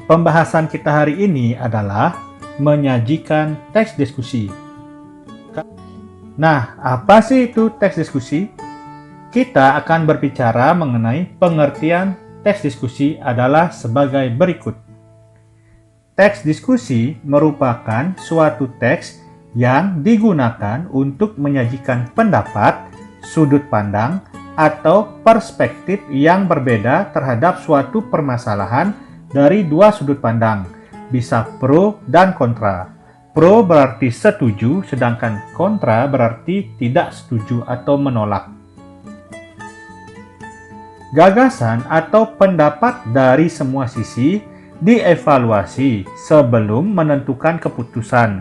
Pembahasan kita hari ini adalah menyajikan teks diskusi. Nah, apa sih itu teks diskusi? Kita akan berbicara mengenai pengertian teks diskusi adalah sebagai berikut. Teks diskusi merupakan suatu teks yang digunakan untuk menyajikan pendapat, sudut pandang, atau perspektif yang berbeda terhadap suatu permasalahan dari dua sudut pandang, bisa pro dan kontra. Pro berarti setuju, sedangkan kontra berarti tidak setuju atau menolak. Gagasan atau pendapat dari semua sisi dievaluasi sebelum menentukan keputusan.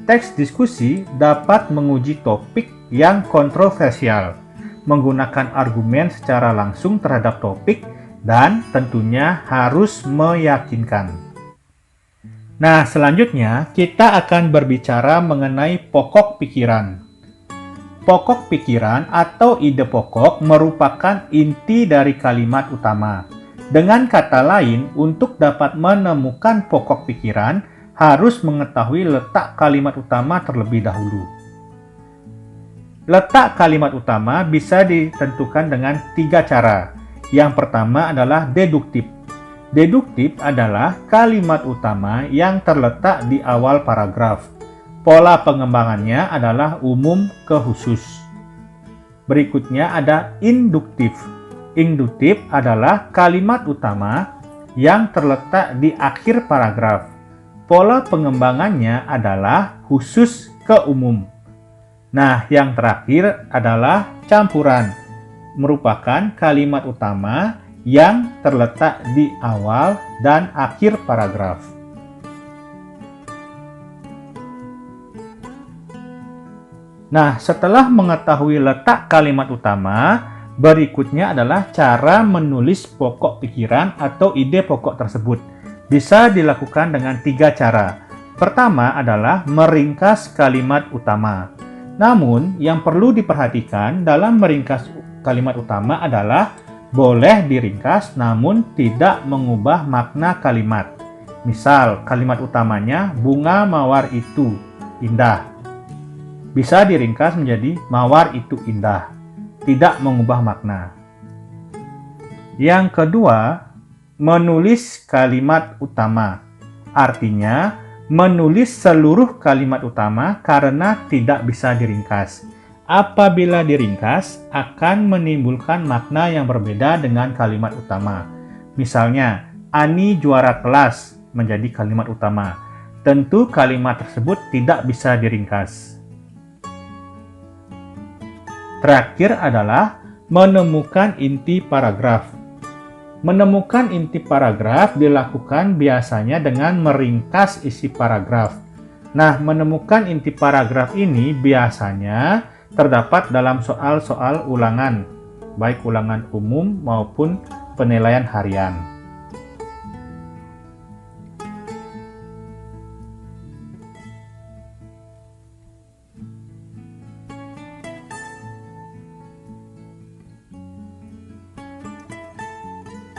Teks diskusi dapat menguji topik yang kontroversial, menggunakan argumen secara langsung terhadap topik, dan tentunya harus meyakinkan. Nah, selanjutnya kita akan berbicara mengenai pokok pikiran. Pokok pikiran atau ide pokok merupakan inti dari kalimat utama. Dengan kata lain, untuk dapat menemukan pokok pikiran, harus mengetahui letak kalimat utama terlebih dahulu. Letak kalimat utama bisa ditentukan dengan 3 cara. Yang pertama adalah deduktif. Deduktif adalah kalimat utama yang terletak di awal paragraf. Pola pengembangannya adalah umum ke khusus. Berikutnya ada induktif. Induktif adalah kalimat utama yang terletak di akhir paragraf. Pola pengembangannya adalah khusus ke umum. Nah, yang terakhir adalah campuran. Merupakan kalimat utama yang terletak di awal dan akhir paragraf. Nah, setelah mengetahui letak kalimat utama, berikutnya adalah cara menulis pokok pikiran atau ide pokok tersebut. Bisa dilakukan dengan 3 cara. Pertama adalah meringkas kalimat utama. Namun, yang perlu diperhatikan dalam meringkas kalimat utama adalah boleh diringkas namun tidak mengubah makna kalimat. Misal, kalimat utamanya bunga mawar itu indah. Bisa diringkas menjadi mawar itu indah, tidak mengubah makna. Yang kedua, menulis kalimat utama. Artinya, menulis seluruh kalimat utama karena tidak bisa diringkas. Apabila diringkas, akan menimbulkan makna yang berbeda dengan kalimat utama. Misalnya, Ani juara kelas menjadi kalimat utama. Tentu kalimat tersebut tidak bisa diringkas. Terakhir adalah menemukan inti paragraf. Menemukan inti paragraf dilakukan biasanya dengan meringkas isi paragraf. Nah, menemukan inti paragraf ini biasanya terdapat dalam soal-soal ulangan, baik ulangan umum maupun penilaian harian.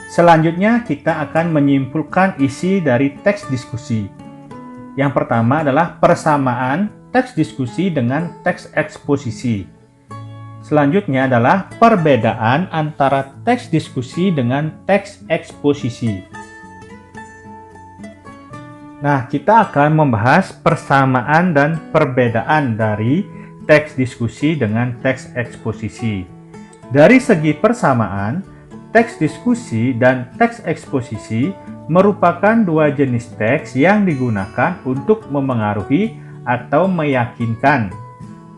Selanjutnya, kita akan menyimpulkan isi dari teks diskusi. Yang pertama adalah persamaan teks diskusi dengan teks eksposisi. Selanjutnya adalah perbedaan antara teks diskusi dengan teks eksposisi. Nah, kita akan membahas persamaan dan perbedaan dari teks diskusi dengan teks eksposisi. Dari segi persamaan, teks diskusi dan teks eksposisi merupakan dua jenis teks yang digunakan untuk memengaruhi atau meyakinkan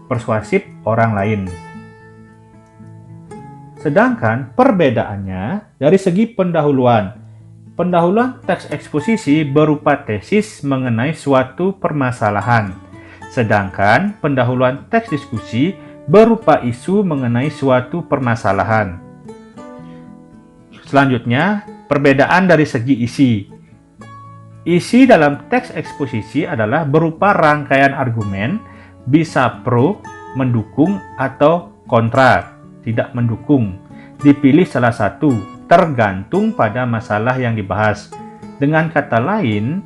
persuasif orang lain. Sedangkan perbedaannya dari segi pendahuluan. Pendahuluan teks eksposisi berupa tesis mengenai suatu permasalahan. Sedangkan pendahuluan teks diskusi berupa isu mengenai suatu permasalahan. Selanjutnya, perbedaan dari segi isi. Isi dalam teks eksposisi adalah berupa rangkaian argumen, bisa pro, mendukung, atau kontra, tidak mendukung. Dipilih salah satu, tergantung pada masalah yang dibahas. Dengan kata lain,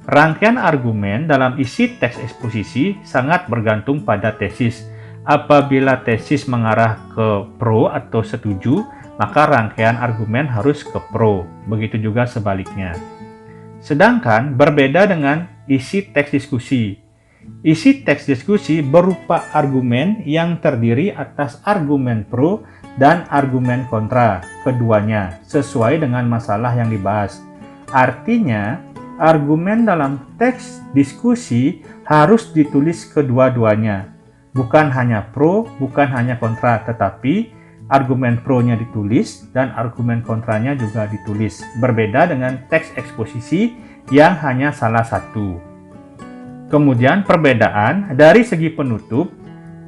rangkaian argumen dalam isi teks eksposisi sangat bergantung pada tesis. Apabila tesis mengarah ke pro atau setuju, maka rangkaian argumen harus ke pro. Begitu juga sebaliknya. Sedangkan berbeda dengan isi teks diskusi. Isi teks diskusi berupa argumen yang terdiri atas argumen pro dan argumen kontra keduanya sesuai dengan masalah yang dibahas. Artinya, argumen dalam teks diskusi harus ditulis kedua-duanya. Bukan hanya pro, bukan hanya kontra, tetapi argumen pro-nya ditulis dan argumen kontranya juga ditulis. Berbeda dengan teks eksposisi yang hanya salah satu. Kemudian perbedaan dari segi penutup,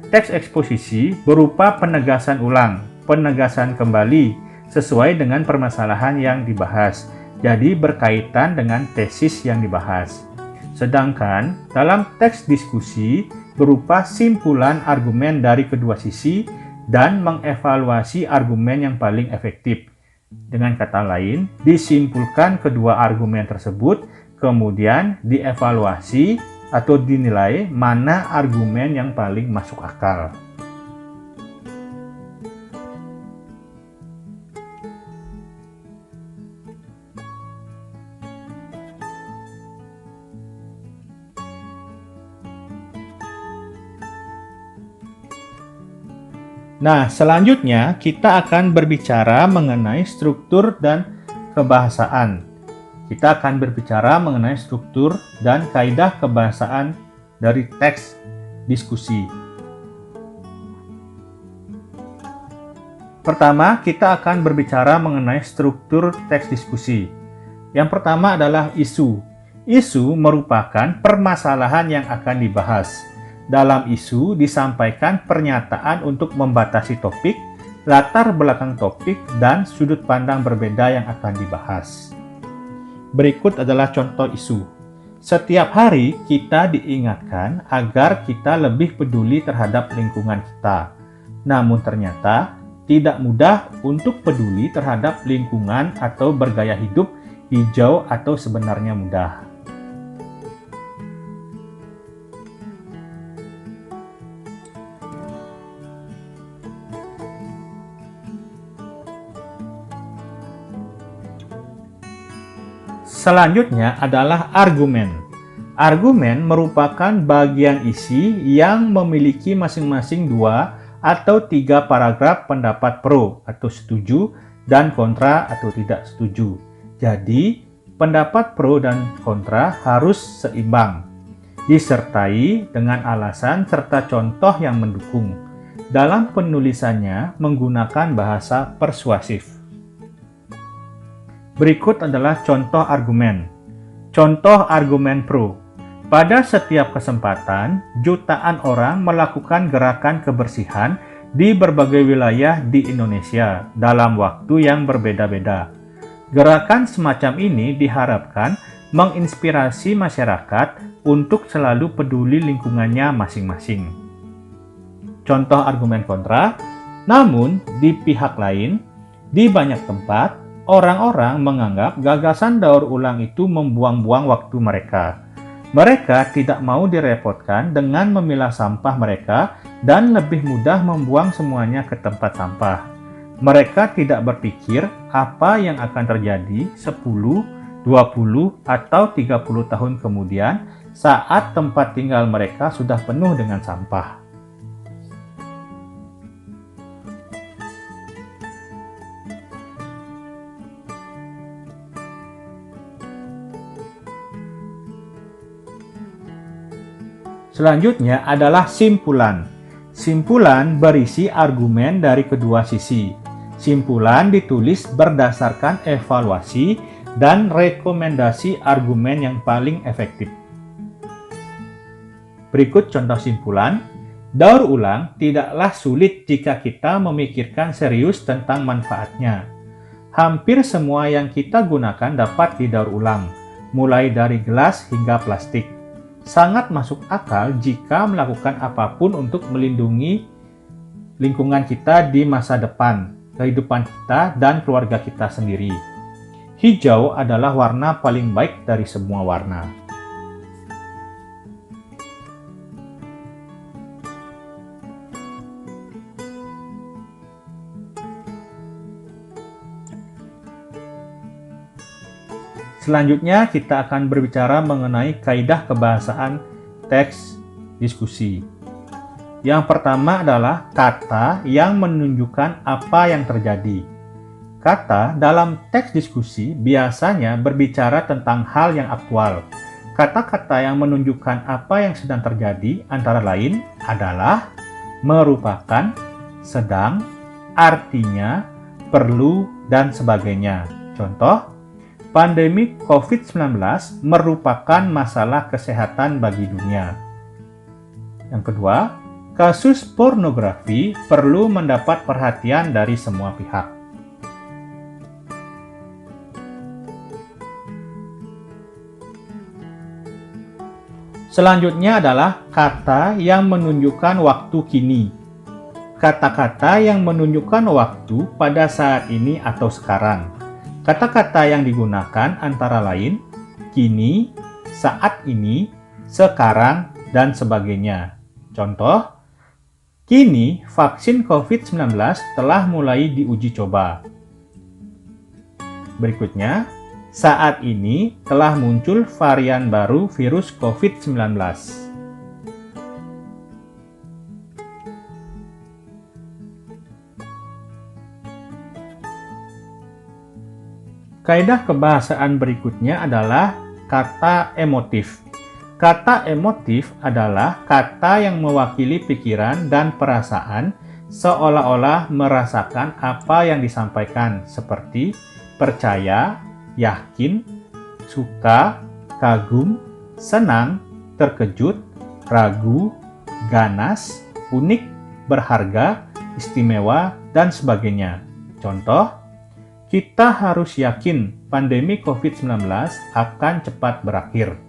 teks eksposisi berupa penegasan ulang, penegasan kembali sesuai dengan permasalahan yang dibahas. Jadi berkaitan dengan tesis yang dibahas. Sedangkan dalam teks diskusi berupa simpulan argumen dari kedua sisi dan mengevaluasi argumen yang paling efektif. Dengan kata lain, disimpulkan kedua argumen tersebut, kemudian dievaluasi atau dinilai mana argumen yang paling masuk akal. Nah, selanjutnya kita akan berbicara mengenai struktur dan kebahasaan. Kita akan berbicara mengenai struktur dan kaidah kebahasaan dari teks diskusi. Pertama, kita akan berbicara mengenai struktur teks diskusi. Yang pertama adalah isu. Isu merupakan permasalahan yang akan dibahas. Dalam isu disampaikan pernyataan untuk membatasi topik, latar belakang topik, dan sudut pandang berbeda yang akan dibahas. Berikut adalah contoh isu. Setiap hari kita diingatkan agar kita lebih peduli terhadap lingkungan kita. Namun ternyata tidak mudah untuk peduli terhadap lingkungan atau bergaya hidup hijau atau sebenarnya mudah. Selanjutnya adalah argumen. Argumen merupakan bagian isi yang memiliki masing-masing 2 atau 3 paragraf pendapat pro atau setuju dan kontra atau tidak setuju. Jadi, pendapat pro dan kontra harus seimbang, disertai dengan alasan serta contoh yang mendukung. Dalam penulisannya menggunakan bahasa persuasif. Berikut adalah contoh argumen. Contoh argumen pro. Pada setiap kesempatan, jutaan orang melakukan gerakan kebersihan di berbagai wilayah di Indonesia dalam waktu yang berbeda-beda. Gerakan semacam ini diharapkan menginspirasi masyarakat untuk selalu peduli lingkungannya masing-masing. Contoh argumen kontra. Namun, di pihak lain, di banyak tempat, orang-orang menganggap gagasan daur ulang itu membuang-buang waktu mereka. Mereka tidak mau direpotkan dengan memilah sampah mereka dan lebih mudah membuang semuanya ke tempat sampah. Mereka tidak berpikir apa yang akan terjadi 10, 20, atau 30 tahun kemudian saat tempat tinggal mereka sudah penuh dengan sampah. Selanjutnya adalah simpulan. Simpulan berisi argumen dari kedua sisi. Simpulan ditulis berdasarkan evaluasi dan rekomendasi argumen yang paling efektif. Berikut contoh simpulan. Daur ulang tidaklah sulit jika kita memikirkan serius tentang manfaatnya. Hampir semua yang kita gunakan dapat didaur ulang, mulai dari gelas hingga plastik. Sangat masuk akal jika melakukan apapun untuk melindungi lingkungan kita di masa depan, kehidupan kita, dan keluarga kita sendiri. Hijau adalah warna paling baik dari semua warna. Selanjutnya kita akan berbicara mengenai kaidah kebahasaan teks diskusi. Yang pertama adalah kata yang menunjukkan apa yang terjadi. Kata dalam teks diskusi biasanya berbicara tentang hal yang aktual. Kata-kata yang menunjukkan apa yang sedang terjadi antara lain adalah merupakan, sedang, artinya, perlu, dan sebagainya. Contoh, pandemi COVID-19 merupakan masalah kesehatan bagi dunia. Yang kedua, kasus pornografi perlu mendapat perhatian dari semua pihak. Selanjutnya adalah kata yang menunjukkan waktu kini. Kata-kata yang menunjukkan waktu pada saat ini atau sekarang. Kata-kata yang digunakan antara lain kini, saat ini, sekarang, dan sebagainya. Contoh, kini vaksin COVID-19 telah mulai diuji coba. Berikutnya, saat ini telah muncul varian baru virus COVID-19. Kaidah kebahasaan berikutnya adalah kata emotif. Kata emotif adalah kata yang mewakili pikiran dan perasaan seolah-olah merasakan apa yang disampaikan, seperti percaya, yakin, suka, kagum, senang, terkejut, ragu, ganas, unik, berharga, istimewa, dan sebagainya. Contoh, kita harus yakin pandemi COVID-19 akan cepat berakhir.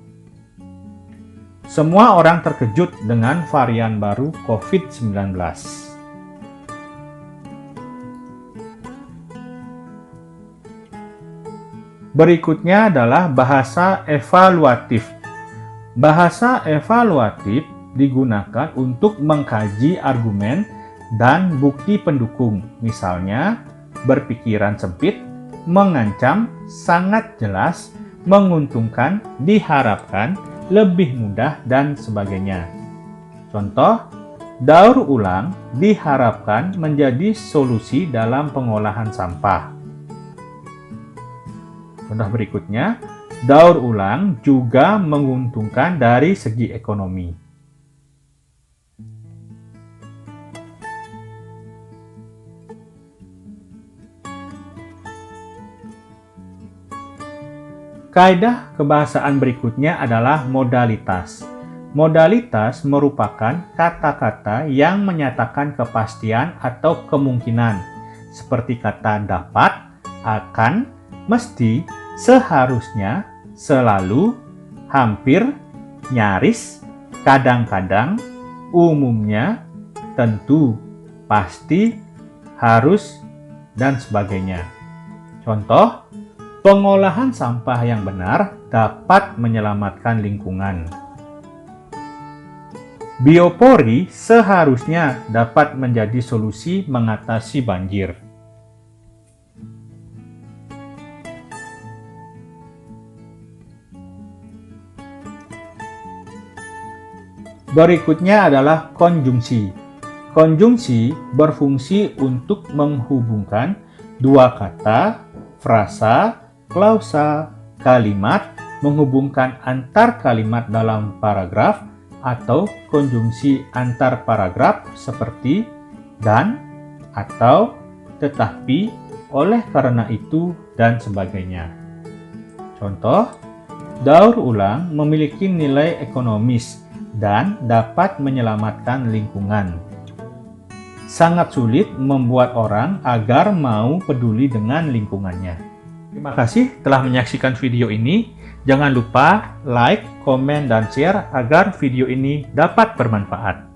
Semua orang terkejut dengan varian baru COVID-19. Berikutnya adalah bahasa evaluatif. Bahasa evaluatif digunakan untuk mengkaji argumen dan bukti pendukung, misalnya berpikiran sempit, mengancam, sangat jelas, menguntungkan, diharapkan, lebih mudah, dan sebagainya. Contoh, daur ulang diharapkan menjadi solusi dalam pengolahan sampah. Contoh berikutnya, daur ulang juga menguntungkan dari segi ekonomi. Kaidah kebahasaan berikutnya adalah modalitas. Modalitas merupakan kata-kata yang menyatakan kepastian atau kemungkinan, seperti kata dapat, akan, mesti, seharusnya, selalu, hampir, nyaris, kadang-kadang, umumnya, tentu, pasti, harus, dan sebagainya. Contoh, pengolahan sampah yang benar dapat menyelamatkan lingkungan. Biopori seharusnya dapat menjadi solusi mengatasi banjir. Berikutnya adalah konjungsi. Konjungsi berfungsi untuk menghubungkan dua kata, frasa, klausa, kalimat, menghubungkan antar kalimat dalam paragraf, atau konjungsi antar paragraf seperti dan, atau, tetapi, oleh karena itu, dan sebagainya. Contoh, daur ulang memiliki nilai ekonomis dan dapat menyelamatkan lingkungan. Sangat sulit membuat orang agar mau peduli dengan lingkungannya. Terima kasih telah menyaksikan video ini. Jangan lupa like, komen, dan share agar video ini dapat bermanfaat.